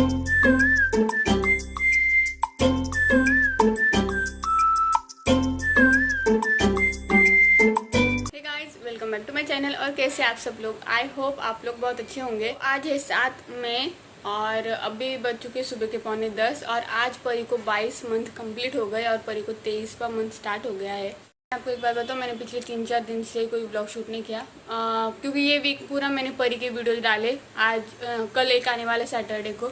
Welcome back to my channel. और कैसे आप सब लोग? आई होप आप लोग बहुत अच्छे होंगे। आज है 7 मई और अभी बज चुके सुबह के 9:45 और आज परी को 22 मंथ कंप्लीट हो गए और परी को 23वां मंथ स्टार्ट हो गया है। आपको एक बात बताऊँ, मैंने पिछले 3-4 दिन से कोई ब्लॉग शूट नहीं किया क्योंकि ये वीक पूरा मैंने परी के वीडियोज डाले। आज कल एक आने वाले सैटरडे को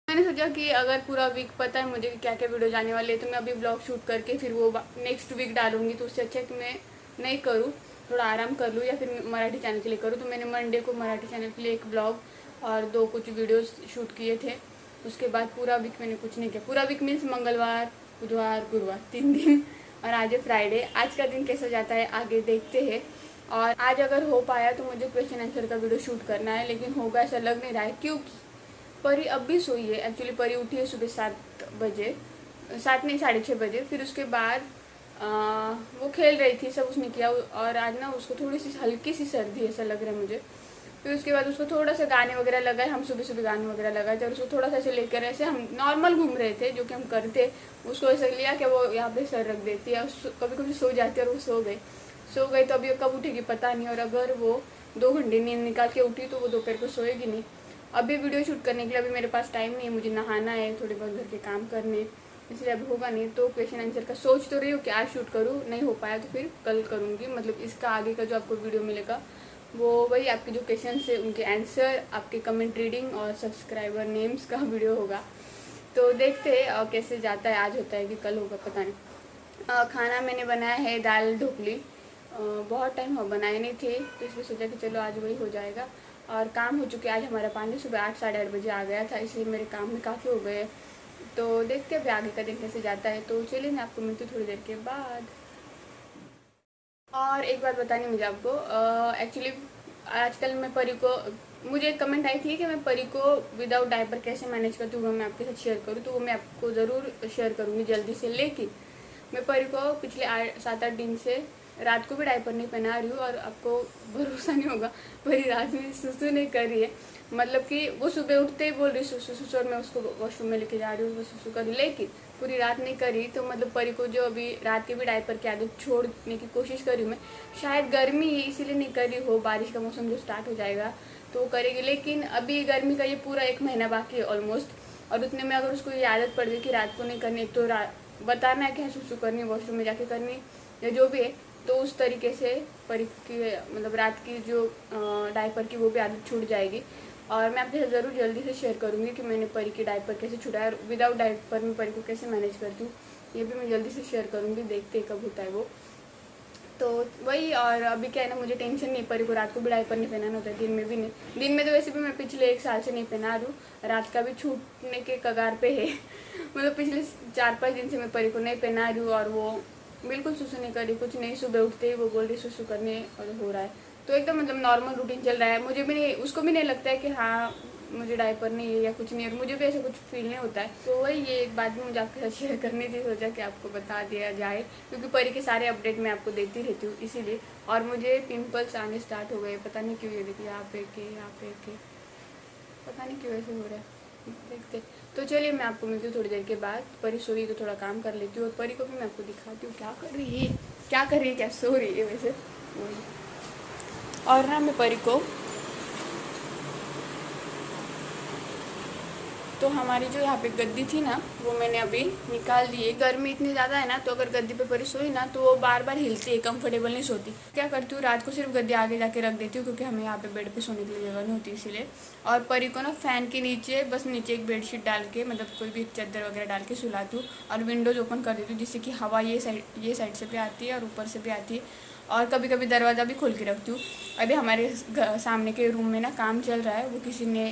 मैंने सोचा कि अगर पूरा वीक पता है मुझे कि क्या क्या वीडियो जाने वाले हैं तो मैं अभी ब्लॉग शूट करके फिर वो नेक्स्ट वीक डालूंगी। तो उससे अच्छा कि मैं नहीं करूँ, थोड़ा आराम कर लूँ या फिर मराठी चैनल के लिए करूँ। तो मैंने मंडे को मराठी चैनल के लिए एक ब्लॉग और 2 कुछ वीडियोस शूट किए थे। उसके बाद पूरा वीक मैंने कुछ नहीं किया। पूरा वीक मीन्स मंगलवार, बुधवार, गुरुवार 3 दिन और आज है फ्राइडे। आज का दिन कैसा जाता है आगे देखते हैं। और आज अगर हो पाया तो मुझे क्वेश्चन आंसर का वीडियो शूट करना है, लेकिन होगा ऐसा लग नहीं रहा है क्योंकि परी अब भी सोई है। एक्चुअली परी उठी है सुबह 7 बजे, 7 नहीं 6:30 बजे। फिर उसके बाद वो खेल रही थी, सब उसने किया। और आज ना उसको थोड़ी सी हल्की सी सर्दी ऐसा लग रहा है मुझे। फिर उसके बाद उसको थोड़ा सा गाने वगैरह लगाए, हम सुबह सुबह गाने वगैरह लगाए थे और उसको थोड़ा सा ऐसे लेकर ऐसे हम नॉर्मल घूम रहे थे जो कि हम करते। उसको ऐसा लिया कि वो यहाँ पे सर रख देती है, कभी कभी सो जाती है और वो सो गई तो अभी कब उठेगी पता नहीं। और अगर वो 2 घंटे नींद निकाल के उठी तो वो दोपहर को सोएगी नहीं। अभी वीडियो शूट करने के लिए अभी मेरे पास टाइम नहीं है, मुझे नहाना है, थोड़े बहुत घर के काम करने, इसलिए अभी होगा नहीं। तो क्वेश्चन आंसर का सोच तो रही हूँ कि आज शूट करूँ, नहीं हो पाया तो फिर कल करूँगी। मतलब इसका आगे का जो आपको वीडियो मिलेगा वो वही आपके जो क्वेश्चन है उनके आंसर, आपके कमेंट रीडिंग और सब्सक्राइबर नेम्स का वीडियो होगा। तो देखते हैं कैसे जाता है, आज होता है कि कल होगा पता नहीं। खाना मैंने बनाया है दाल ढोकली। बहुत टाइम हो बनाए नहीं थे तो इसलिए सोचा कि चलो आज वही हो जाएगा। और काम हो चुके। आज हमारा पानी सुबह 8 साढ़े 8 बजे आ गया था, इसलिए मेरे काम में काफ़ी हो गए। तो देखते हैं अभी आगे का दिन कैसे जाता है। तो चलिए मैं आपको मिलती हूँ थोड़ी देर के बाद। और एक बात बतानी मुझे आपको, एक्चुअली आजकल मैं परी को, मुझे एक कमेंट आई थी कि मैं परी को विदाउट डायपर कैसे मैनेज करती हूँ वो मैं आपके साथ शेयर करूँ। तो वो मैं आपको ज़रूर शेयर करूँगी जल्दी से। लेकिन मैं परी को पिछले 7-8 दिन से रात को भी डायपर नहीं पहना रही हूँ और आपको भरोसा नहीं होगा, परी रात में सुसु नहीं कर रही है। मतलब कि वो सुबह उठते ही बोल रही सुसु सुसु और मैं उसको वॉशरूम में लेके जा रही हूँ, वो सुसु कर रही, लेकिन पूरी रात नहीं करी। तो मतलब परी को जो अभी रात के भी डायपर की आदत छोड़ने की कोशिश कर रही हूँ मैं। शायद गर्मी है इसीलिए नहीं कर रही हो, बारिश का मौसम जो स्टार्ट हो जाएगा तो वो करेगी। लेकिन अभी गर्मी का ये पूरा 1 महीना बाकी है ऑलमोस्ट। और उतने में अगर उसको ये आदत पड़ गई कि रात को नहीं करनी, तो बताना है कि हाँ सुसु करनी, वॉशरूम में जाके करनी या जो भी है, तो उस तरीके से परी की मतलब रात की जो डायपर की वो भी आदत छूट जाएगी। और मैं आपके साथ ज़रूर जल्दी से शेयर करूँगी कि मैंने परी की डायपर कैसे छुड़ाया और विदाउट डायपर में परी को कैसे मैनेज करती हूँ, ये भी मैं जल्दी से शेयर करूँगी। देखते कब होता है वो। तो वही। और अभी क्या है ना, मुझे टेंशन नहीं, परी को रात को भी डायपर नहीं पहनाना होता है, दिन में भी नहीं। दिन में तो वैसे भी मैं पिछले 1 साल से नहीं पहना रही हूँ, रात का भी छूटने के कगार पे है। मतलब पिछले 4-5 दिन से मैं परी को नहीं पहना रही हूँ और वो बिल्कुल सुसु नहीं कर रही, कुछ नहीं। सुबह उठते ही वो बोल रही सुसु करने और हो रहा है। तो एकदम मतलब नॉर्मल रूटीन चल रहा है। मुझे भी नहीं, उसको भी नहीं लगता है कि हाँ मुझे डायपर नहीं है या कुछ नहीं, और मुझे भी ऐसा कुछ फील नहीं होता है। तो वही ये एक बात भी मुझे आपके साथ शेयर करनी थी, सोचा कि आपको बता दिया जाए क्योंकि परी के सारे अपडेट मैं आपको देती रहती हूँ इसीलिए। और मुझे पिंपल्स आने स्टार्ट हो गए, पता नहीं क्यों। ये देखिए यहाँ पे के पता नहीं क्यों ऐसे हो रहा है, देखते। तो चलिए मैं आपको मिलती हूँ थोड़ी देर के बाद। परी सोई तो थोड़ा काम कर लेती हूँ और परी को भी मैं आपको दिखाती हूँ क्या कर रही है, क्या सो रही है वैसे वही। और ना मैं परी को, तो हमारी जो यहाँ पे गद्दी थी ना वो मैंने अभी निकाल दी है। गर्मी इतनी ज़्यादा है ना, तो अगर गद्दी पे परी सोई ना तो वो बार बार हिलती है, कंफर्टेबल नहीं सोती। क्या करती हूँ, रात को सिर्फ गद्दी आगे जाके रख देती हूँ क्योंकि हमें यहाँ पे बेड पे सोने के लिए जगह नहीं होती इसीलिए। और परी को ना फैन के नीचे, बस नीचे एक बेडशीट डाल के, मतलब कोई भी चादर वगैरह डाल के सुलाती हूँ और विंडोज़ ओपन कर देती हूँ जिससे कि हवा ये साइड से भी आती है और ऊपर से भी आती है। और कभी कभी दरवाज़ा भी खोल के रखती हूँ। अभी हमारे सामने के रूम में ना काम चल रहा है, वो किसी ने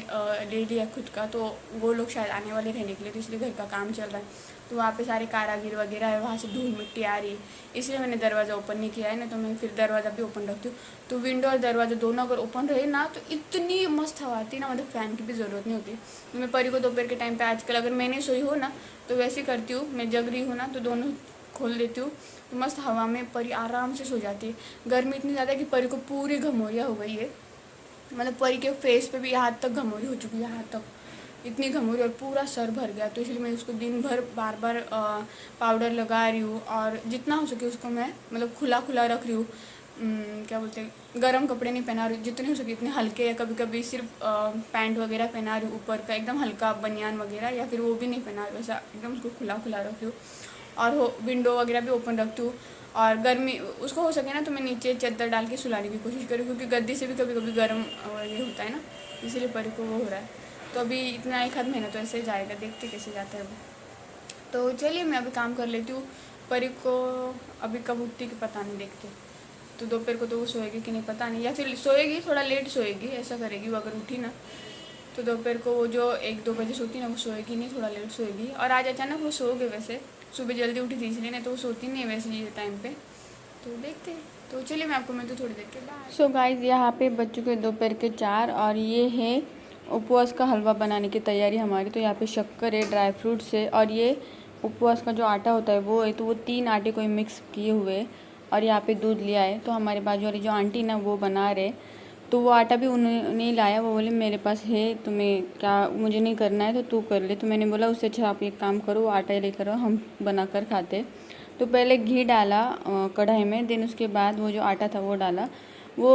ले लिया खुद का, तो वो लोग शायद आने वाले रहने के लिए, तो इसलिए घर का काम चल रहा है। तो वहाँ पे सारे कारागिर वगैरह है, वहाँ से धूल मिट्टी आ रही है, इसलिए मैंने दरवाज़ा ओपन नहीं किया है। ना तो मैं फिर दरवाज़ा भी ओपन रखती हूँ। तो विंडो और दरवाज़ा दोनों अगर ओपन रहे ना तो इतनी मस्त हवा आती है ना, मतलब फ़ैन की भी ज़रूरत नहीं होती। तो मैं परी को दोपहर के टाइम पर आजकल अगर मैंने सोई हो ना तो वैसे करती हूँ, मैं जग रही हूँ ना तो दोनों खोल देती हूँ, तो मस्त हवा में परी आराम से सो जाती है। गर्मी इतनी ज़्यादा कि परी को पूरी घमौरिया हो गई है, मतलब परी के फेस पे भी यहाँ तक घमौरी हो चुकी है, यहाँ तक इतनी घमौरी और पूरा सर भर गया, तो इसलिए मैं उसको दिन भर बार बार पाउडर लगा रही हूँ। और जितना हो सके उसको मैं मतलब खुला खुला रख रही हूँ। क्या बोलते हैं, गर्म कपड़े नहीं पहना रही हूँ, जितने हो सके इतने हल्के, या कभी कभी सिर्फ पैंट वगैरह पहना रही हूँ ऊपर का, एकदम हल्का बनियान वगैरह, या फिर वो भी नहीं पहना रही हूँ, ऐसा एकदम उसको खुला खुला रख रही हूँ। और विंडो वगैरह भी ओपन रखती हूँ। और गर्मी उसको हो सके ना तो मैं नीचे चादर डाल के सुलाने की कोशिश करूँ, क्योंकि गद्दी से भी कभी कभी गर्म ये होता है ना, इसीलिए परी को वो हो रहा है। तो अभी इतना 1 आध महीना तो ऐसे ही जाएगा, देखते कैसे जाता है वो। तो चलिए मैं अभी काम कर लेती हूँ। परी को अभी कब उठती कि पता नहीं, देखते। तो दोपहर को तो वो सोएगी कि नहीं पता नहीं, या फिर सोएगी थोड़ा लेट सोएगी, ऐसा करेगी वो अगर उठी ना। तो दोपहर को वो जो 1-2 बजे सोती ना, वो सोएगी नहीं, थोड़ा लेट सोएगी। और आज अचानक वो सो गए, वैसे सुबह जल्दी उठी थी इसलिए, नहीं तो वो सोती नहीं है वैसे ये टाइम पे। तो देखते हैं। तो चलिए मैं आपको मिलती हूँ थोड़ी देर के बाद। सो गाइस, यहाँ पे बज चुके दोपहर के 4 और ये है उपवास का हलवा बनाने की तैयारी हमारी। तो यहाँ पे शक्कर है, ड्राई फ्रूट्स है, और ये उपवास का जो आटा होता है वो है। तो वो 3 आटे को मिक्स किए हुए, और यहाँ पे दूध लिया है। तो हमारे बाजू वाली जो आंटी ना वो बना रहे, तो वो आटा भी उन्होंने लाया। वो बोले मेरे पास है, तुम्हें क्या, मुझे नहीं करना है तो तू कर ले। तो मैंने बोला उससे अच्छा आप एक काम करो, आटा लेकर आओ, हम बना कर खाते। तो पहले घी डाला कढ़ाई में, देन उसके बाद वो जो आटा था वो डाला। वो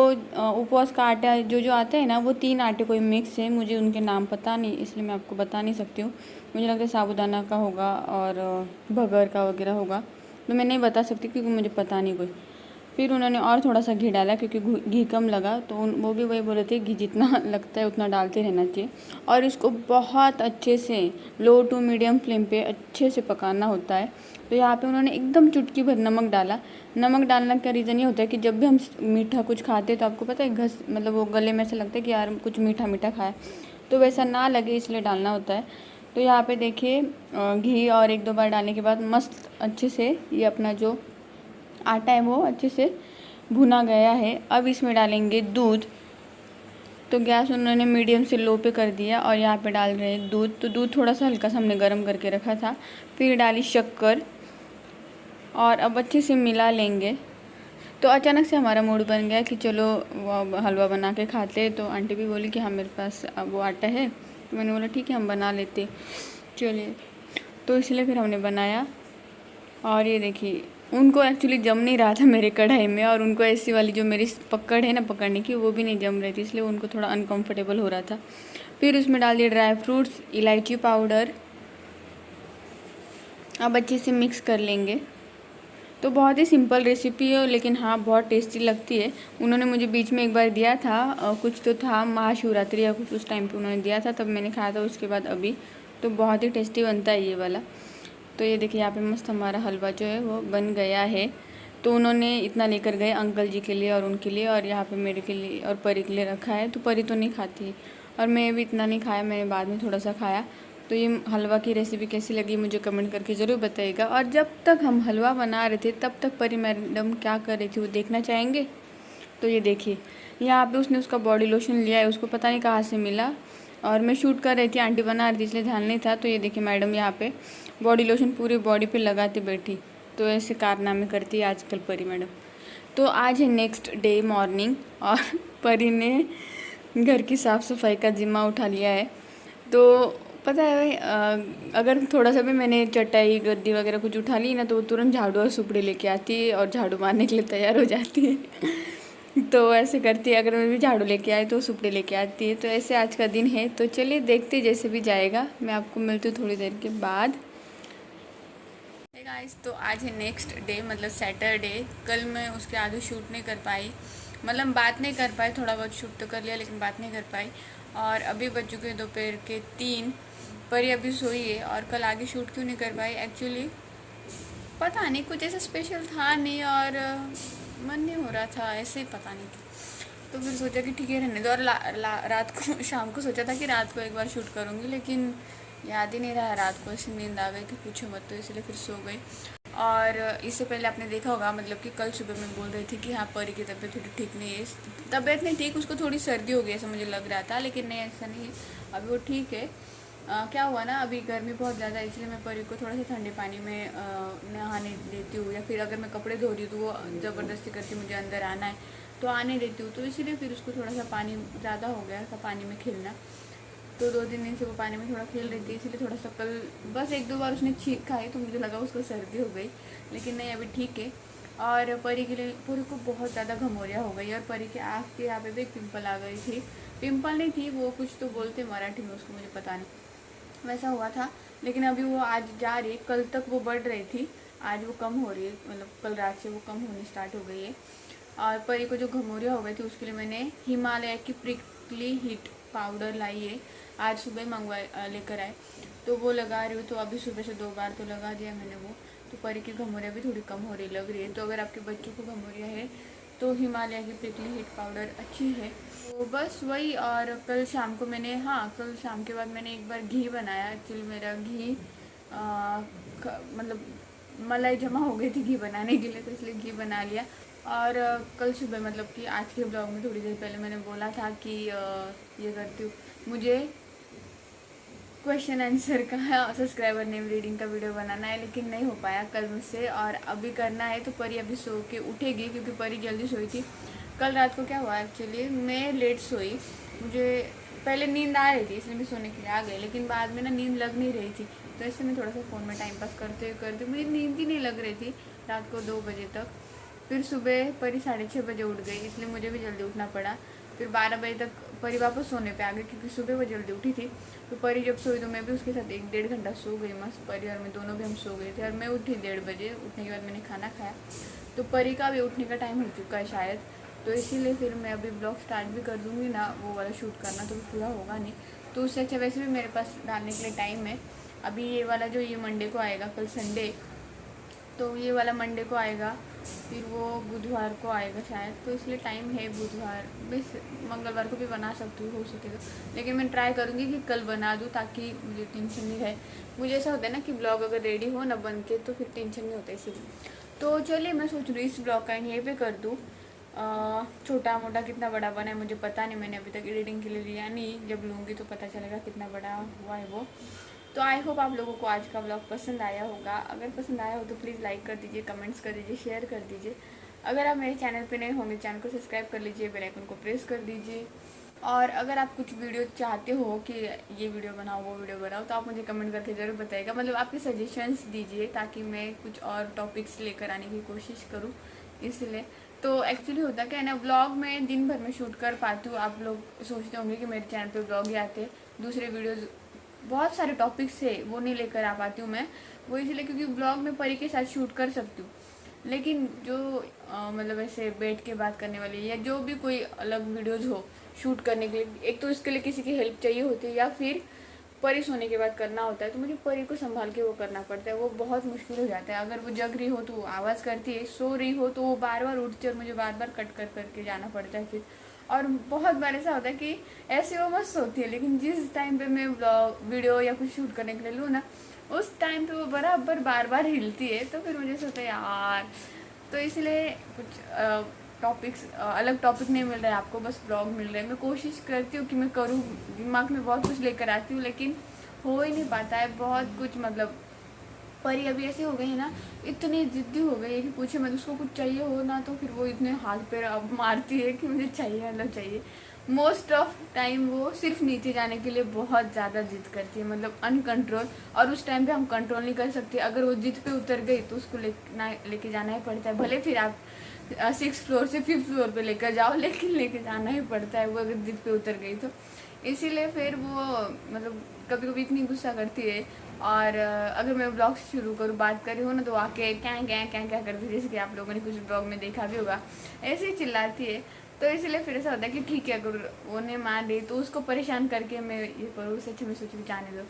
उपवास का आटा जो जो आता है ना, वो 3 आटे कोई मिक्स है, मुझे उनके नाम पता नहीं, इसलिए मैं आपको बता नहीं सकती हूँ। मुझे लगता है साबूदाना का होगा और भगर का वगैरह होगा, तो मैं नहीं बता सकती क्योंकि मुझे पता नहीं कोई। फिर उन्होंने और थोड़ा सा घी डाला क्योंकि घी कम लगा, तो वो भी वही बोल रहे थे घी जितना लगता है उतना डालते रहना चाहिए। और इसको बहुत अच्छे से लो टू मीडियम फ्लेम पे अच्छे से पकाना होता है। तो यहाँ पे उन्होंने एकदम चुटकी भर नमक डाला। नमक डालने का रीज़न ये होता है कि जब भी हम मीठा कुछ खाते हैं तो आपको पता है घस मतलब वो गले में से लगता है कि यार कुछ मीठा मीठा खाए, तो वैसा ना लगे इसलिए डालना होता है। तो यहाँ पे देखिए घी और 1-2 बार डालने के बाद मस्त अच्छे से ये अपना जो आटा है वो अच्छे से भुना गया है। अब इसमें डालेंगे दूध। तो गैस उन्होंने मीडियम से लो पे कर दिया और यहाँ पे डाल रहे हैं दूध। तो दूध थोड़ा सा हल्का सा हमने गर्म करके रखा था। फिर डाली शक्कर और अब अच्छे से मिला लेंगे। तो अचानक से हमारा मूड बन गया कि चलो वो हलवा बना के खाते। तो आंटी भी बोली कि हाँ मेरे पास वो आटा है, तो मैंने बोला ठीक है हम बना लेते, चलिए। तो इसलिए फिर हमने बनाया। और ये देखिए उनको एक्चुअली जम नहीं रहा था मेरे कढ़ाई में, और उनको ऐसी वाली जो मेरी पकड़ है ना पकड़ने की, वो भी नहीं जम रही थी, इसलिए उनको थोड़ा अनकंफर्टेबल हो रहा था। फिर उसमें डाल दिए ड्राई फ्रूट्स, इलायची पाउडर। अब अच्छे से मिक्स कर लेंगे। तो बहुत ही सिंपल रेसिपी है, लेकिन हाँ बहुत टेस्टी लगती है। उन्होंने मुझे बीच में एक बार दिया था, कुछ तो था महाशिवरात्रि या कुछ उस टाइम पे उन्होंने दिया था, तब मैंने खाया था। उसके बाद अभी तो बहुत ही टेस्टी बनता है ये वाला। तो ये देखिए यहाँ पे मस्त हमारा हलवा जो है वो बन गया है। तो उन्होंने इतना लेकर गए अंकल जी के लिए और उनके लिए, और यहाँ पे मेरे के लिए और परी के लिए रखा है। तो परी तो नहीं खाती और मैं भी इतना नहीं खाया, मैंने बाद में थोड़ा सा खाया। तो ये हलवा की रेसिपी कैसी लगी मुझे कमेंट करके ज़रूर बताइएगा। और जब तक हम हलवा बना रहे थे तब तक परी मैडम क्या कर रही थी वो देखना चाहेंगे? तो ये देखिए यहाँ पे उसने उसका बॉडी लोशन लिया है, उसको पता नहीं कहाँ से मिला, और मैं शूट कर रही थी, आंटी बना रही थी इसलिए ध्यान नहीं था। तो ये देखिए मैडम यहाँ पे बॉडी लोशन पूरी बॉडी पे लगाते बैठी। तो ऐसे कारनामे करती है आजकल परी मैडम। तो आज है नेक्स्ट डे मॉर्निंग, और परी ने घर की साफ़ सफाई का जिम्मा उठा लिया है। तो पता है भाई, अगर थोड़ा सा भी मैंने चटाई गद्दी वगैरह कुछ उठा ली ना, तो वो तुरंत झाड़ू और सुपड़ी लेके आती है और झाड़ू मारने के लिए तैयार हो जाती है। तो ऐसे करती है, अगर मैं भी झाड़ू लेके आए तो सुपड़ी लेके आती है। तो ऐसे आज का दिन है। तो चलिए देखते जैसे भी जाएगा, मैं आपको मिलती हूँ थोड़ी देर के बाद। गाइस, तो आज है नेक्स्ट डे मतलब सैटरडे। कल मैं उसके आगे शूट नहीं कर पाई, मतलब बात नहीं कर पाई, थोड़ा बहुत शूट तो कर लिया लेकिन बात नहीं कर पाई। और अभी बज चुके हैं दोपहर के 3, पर अभी सोई है। और कल आगे शूट क्यों नहीं कर पाई, एक्चुअली पता नहीं, कुछ ऐसा स्पेशल था नहीं और मन नहीं हो रहा था, ऐसे ही पता नहीं। तो फिर सोचा कि ठीक है रहने दो। और रात को शाम को सोचा था कि रात को एक बार शूट करूँगी, लेकिन याद ही नहीं रहा रात को, ऐसी नींद आ गई कि पूछो मत, तो इसलिए फिर सो गई। और इससे पहले आपने देखा होगा मतलब कि कल सुबह मैं बोल रही थी कि हाँ परी की तबीयत थोड़ी ठीक नहीं है। तबीयत नहीं ठीक, उसको थोड़ी सर्दी हो गई ऐसा मुझे लग रहा था, लेकिन नहीं ऐसा नहीं है, अभी वो ठीक है। क्या हुआ ना, अभी गर्मी बहुत ज़्यादा है, इसलिए मैं परी को थोड़ा सा ठंडे पानी में नहाने देती हूँ, या फिर अगर मैं कपड़े धो रही हूँ तो वो ज़बरदस्ती करती मुझे अंदर आना है तो आने देती हूँ। तो इसीलिए फिर उसको थोड़ा सा पानी ज़्यादा हो गया था, पानी में खेलना। तो 2-3 दिन से वो पानी में थोड़ा खेल रही थी, इसलिए थोड़ा सा कल बस 1-2 बार उसने छींक खाई तो मुझे लगा उसको सर्दी हो गई, लेकिन नहीं, अभी ठीक है। और परी के लिए, परी को बहुत ज़्यादा घमौरिया हो गई और परी के आँख के यहाँ पे भी एक पिंपल आ गई थी। पिंपल नहीं थी, वो कुछ तो बोलते मराठी में उसको, मुझे पता नहीं, वैसा हुआ था। लेकिन अभी वो आज जा रही है, कल तक वो बढ़ रही थी, आज वो कम हो रही है, मतलब कल रात से वो कम होनी स्टार्ट हो गई है। और परी को जो घमौरिया हो गई थी उसके लिए मैंने हिमालय की प्रिकली हीट पाउडर लाई है, आज सुबह मंगवा लेकर आए, तो वो लगा रही हूँ। तो अभी सुबह से 2 बार तो लगा दिया मैंने वो, तो परी की घमौरिया भी थोड़ी कम हो रही लग रही है। तो अगर आपके बच्चों को घमौरिया है तो हिमालय की प्रिकली हीट पाउडर अच्छी है। तो बस वही। और कल शाम को मैंने, हाँ कल शाम के बाद मैंने एक बार घी बनाया। एक्चुअली मेरा घी मतलब मलाई जमा हो गई थी घी बनाने के लिए, तो इसलिए घी बना लिया। और कल सुबह, मतलब कि आज के ब्लॉग में थोड़ी देर पहले मैंने बोला था कि ये करती हूँ, मुझे क्वेश्चन आंसर का सब्सक्राइबर नेम रीडिंग का वीडियो बनाना है, लेकिन नहीं हो पाया कल मुझसे, और अभी करना है। तो परी अभी सो के उठेगी, क्योंकि परी जल्दी सोई थी। कल रात को क्या हुआ, एक्चुअली मैं लेट सोई, मुझे पहले नींद आ रही थी इसलिए मैं सोने के लिए आ गई, लेकिन बाद में ना नींद लग नहीं रही थी, तो इससे मैं थोड़ा सा फ़ोन में टाइम पास करते करते मुझे नींद ही नहीं लग रही थी रात को 2 बजे तक। फिर सुबह परी 6:30 बजे उठ गई, इसलिए मुझे भी जल्दी उठना पड़ा। फिर 12 बजे तक परी वापस सोने पे आ गई, क्योंकि सुबह वो जल्दी उठी थी। तो परी जब सोई तो मैं भी उसके साथ 1-1.5 घंटा सो गई मस्त। परी और मैं दोनों भी हम सो गए थे, और मैं उठी 1:30 बजे। उठने के बाद मैंने खाना खाया, तो परी का भी उठने का टाइम हो चुका है शायद, तो इसीलिए फिर मैं अभी ब्लॉग स्टार्ट भी कर दूँगी ना, वो वाला शूट करना तो पूरा होगा नहीं, तो उससे अच्छा वैसे भी मेरे पास डालने के लिए टाइम है। अभी ये वाला जो ये मंडे को आएगा, कल संडे, तो ये वाला मंडे को आएगा, फिर वो बुधवार को आएगा शायद, तो इसलिए टाइम है। बुधवार बस, मंगलवार को भी बना सकती हूँ हो सकेगा, लेकिन मैं ट्राई करूँगी कि कल बना दूँ, ताकि मुझे टेंशन नहीं रहे। मुझे ऐसा होता है ना कि ब्लॉग अगर रेडी हो ना बन के, तो फिर टेंशन नहीं होता इसीलिए। तो चलिए, मैं सोच रही हूँ इस ब्लॉग का एंड यहीं पे कर दूँ। छोटा मोटा कितना बड़ा बना है मुझे पता नहीं, मैंने अभी तक एडिटिंग के लिए लिया नहीं, जब लूँगी तो पता चलेगा कितना बड़ा हुआ है वो। तो आई होप आप लोगों को आज का ब्लॉग पसंद आया होगा। अगर पसंद आया हो तो प्लीज़ लाइक कर दीजिए, कमेंट्स कर दीजिए, शेयर कर दीजिए। अगर आप मेरे चैनल पे नए होंगे, चैनल को सब्सक्राइब कर लीजिए, बेल आइकन को प्रेस कर दीजिए। और अगर आप कुछ वीडियो चाहते हो कि ये वीडियो बनाओ, वो वीडियो बनाओ, तो आप मुझे कमेंट करके ज़रूर बताइएगा। मतलब आपके सजेशंस दीजिए, ताकि मैं कुछ और टॉपिक्स लेकर आने की कोशिश करूँ, इसलिए। तो एक्चुअली होता क्या है ना, ब्लॉग में दिन भर में शूट कर पाती हूँ। आप लोग सोचते होंगे कि मेरे चैनल पे ब्लॉग ही आते, दूसरे वीडियोज़ बहुत सारे टॉपिक्स है वो नहीं लेकर आ पाती हूँ मैं, वो इसलिए क्योंकि ब्लॉग में परी के साथ शूट कर सकती हूँ, लेकिन जो मतलब ऐसे बैठ के बात करने वाली या जो भी कोई अलग वीडियोज़ हो शूट करने के लिए, एक तो इसके लिए किसी की हेल्प चाहिए होती है, या फिर परी सोने के बाद करना होता है, तो मुझे परी को संभाल के वो करना पड़ता है, वो बहुत मुश्किल हो जाता है। अगर वो जग रही हो तो वो आवाज़ करती है, सो रही हो तो वो बार बार उठती है, और मुझे बार बार कट कर करके जाना पड़ता है फिर। और बहुत बार ऐसा होता है कि ऐसे वो मस्त होती है, लेकिन जिस टाइम पे मैं वीडियो या कुछ शूट करने के लिए लूँ ना, उस टाइम पे वो बराबर बार बार हिलती है, तो फिर मुझे सोचता है यार। तो इसलिए कुछ टॉपिक्स, अलग टॉपिक नहीं मिल रहा है आपको, बस ब्लॉग मिल रहे हैं। मैं कोशिश करती हूँ कि मैं करूँ, दिमाग में बहुत कुछ लेकर आती हूँ, लेकिन हो ही नहीं पाता है बहुत कुछ। मतलब परी अभी ऐसे हो गई है ना, इतनी ज़िद्दी हो गई है कि पूछे मत। उसको कुछ चाहिए हो ना, तो फिर वो इतने हाथ पैर अब मारती है कि मुझे चाहिए, मतलब चाहिए। मोस्ट ऑफ टाइम वो सिर्फ नीचे जाने के लिए बहुत ज़्यादा जिद करती है, मतलब अनकंट्रोल। और उस टाइम पे हम कंट्रोल नहीं कर सकते, अगर वो जिद पे उतर गई तो उसको लेके जाना ही पड़ता है। भले फिर आप 6th फ्लोर से 5th फ्लोर पे लेकर जाओ, लेकिन लेके जाना ही पड़ता है वो, अगर जिद पे उतर गई तो। इसीलिए फिर वो मतलब कभी कभी इतनी गुस्सा करती है। और अगर मैं ब्लॉग शुरू करूँ, बात कर रही हूँ ना, तो आके क्या क्या क्या क्या करती है, जैसे कि आप लोगों ने कुछ ब्लॉग में देखा भी होगा, ऐसे ही चिल्लाती है। तो इसलिए फिर ऐसा होता है कि ठीक है, अगर वो नहीं मान रही तो उसको परेशान करके मैं ये करूँ, उससे अच्छा मैं सोचूँ जाने दो।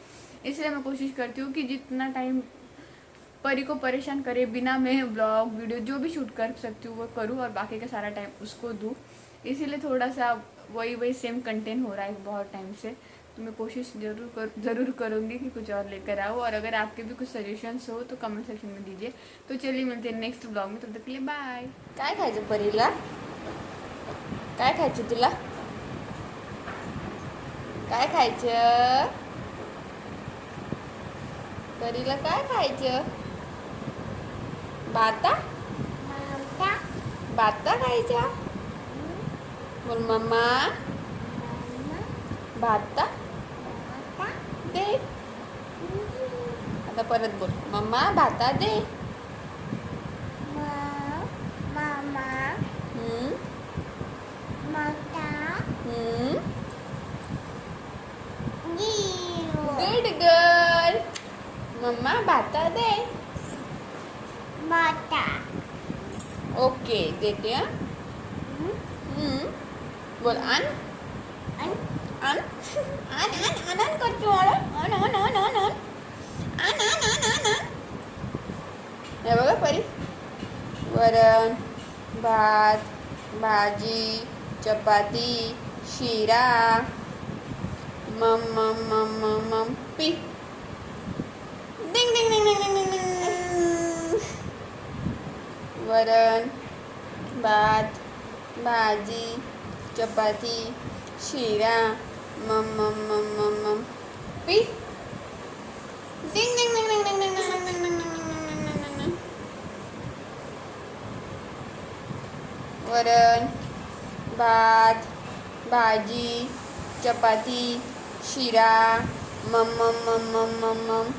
इसलिए मैं कोशिश करती हूँ कि जितना टाइम परी को परेशान करे बिना, मैं ब्लॉग वीडियो जो भी शूट कर सकती हूँ वो करूँ, और बाकी का सारा टाइम उसको दूँ। इसीलिए थोड़ा सा वही सेम कंटेंट हो रहा है बहुत टाइम से, तो मैं कोशिश ज़रूर करूँगी कि कुछ और लेकर आओ। और अगर आपके भी कुछ सजेशंस हो तो कमेंट सेक्शन में दीजिए। तो चलिए, मिलते हैं नेक्स्ट ब्लॉग में, तब तक के लिए बाय। काय खायचं परीला? काय खायचं तुला? काय खायचं? परीला काय खायचं? बाता? बाता खायच्या? बोल मम्मा. बाता? दे. आता परत बोल. मम्मा भाता दे. मामा हम्म, माता हम्म. Zero good girl. मम्मा भाता दे. माता ओके देते हैं. बोल अन अन अन अन करतो अन अन अन अन अन अन अन अन अन अन. हे बघा परी. वरण, भात, भाजी, चपाती, शिरा. मम मम मम मम मम पी. डिंग डिंग डिंग डिंग डिंग डिंग डिंग. वरण, भात, भाजी, चपाती, शिरा. मम मम मम मम मम पी. डिंग डिंग डिंग डिंग डिंग डिंग डिंग डिंग डिंग डिंग डिंग डिंग डिंग. वरण, भात, भाजी, चपाती, शिरा. मम मम मम मम मम मम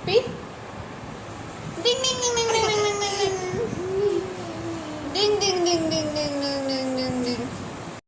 पी.